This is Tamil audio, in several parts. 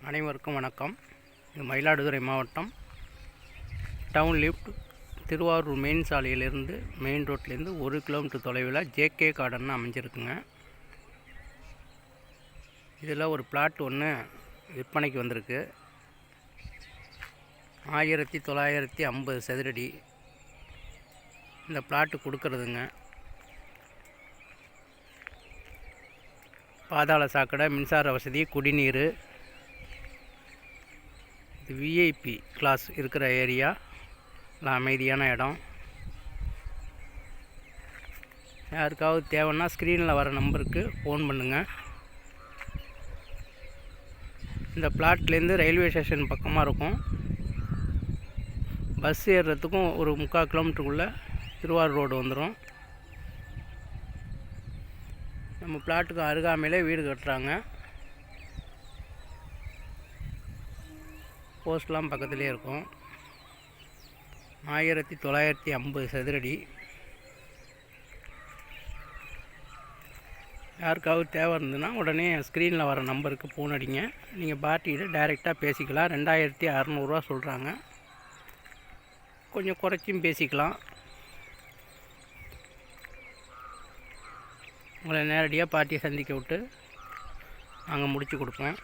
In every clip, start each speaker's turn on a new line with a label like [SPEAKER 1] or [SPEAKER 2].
[SPEAKER 1] அனைவருக்கும் வணக்கம். இது மயிலாடுதுறை மாவட்டம் டவுன் லிஃப்ட் திருவாரூர் மெயின் சாலையிலேருந்து மெயின் ரோட்லேருந்து 1 கிலோமீட்டர் தொலைவில் ஜேகே கார்டன் அமைஞ்சிருக்குங்க. இதில் ஒரு பிளாட் ஒன்று விற்பனைக்கு வந்திருக்கு. 1950 சதுரடி இந்த பிளாட்டு கொடுக்கறதுங்க. பாதாள சாக்கடை, மின்சார வசதி, குடிநீர், இது விஐபி கிளாஸ் இருக்கிற ஏரியா, அமைதியான இடம். யாருக்காவது தேவைன்னா ஸ்க்ரீனில் வர நம்பருக்கு ஃபோன் பண்ணுங்கள். இந்த பிளாட்லேருந்து ரயில்வே ஸ்டேஷன் பக்கமாக இருக்கும். பஸ் ஏறுறதுக்கும் ஒரு 3/4 கிலோமீட்டருக்குள்ளே திருவாரூர் ரோடு வந்துடும். நம்ம பிளாட்டுக்கு அருகாமையிலே வீடு கட்டுறாங்க. போஸ்ட்லாம் பக்கத்துலேயே இருக்கும். 1950 சதுரடி. யாருக்காவது தேவை இருந்ததுன்னா உடனே ஸ்க்ரீனில் வர நம்பருக்கு ஃபோன் அடிங்க. நீங்கள் பார்ட்டிகிட்ட டைரெக்டாக பேசிக்கலாம். 2600 சொல்கிறாங்க. கொஞ்சம் குறைச்சும் பேசிக்கலாம். உங்களை நேரடியாக பார்ட்டியை சந்திக்க விட்டு நாங்கள் முடித்து கொடுப்போம்.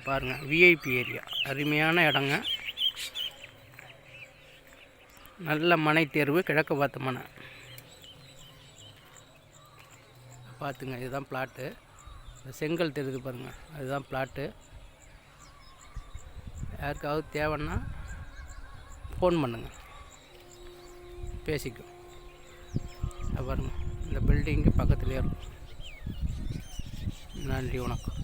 [SPEAKER 1] பாருங்கள், விஐபி ஏரியா, அருமையான இடங்க. நல்ல மனை தேர்வு, கிழக்கு பார்த்த மனை. பார்த்துங்க, இதுதான் பிளாட்டு. செங்கல் தெரியுது பாருங்கள், அதுதான் பிளாட்டு. யாருக்காவது தேவைன்னா ஃபோன் பண்ணுங்கள், பேசிக்கும். பாருங்கள், இந்த பில்டிங்கு பக்கத்துலேயே இருக்கும். நன்றி, வணக்கம்.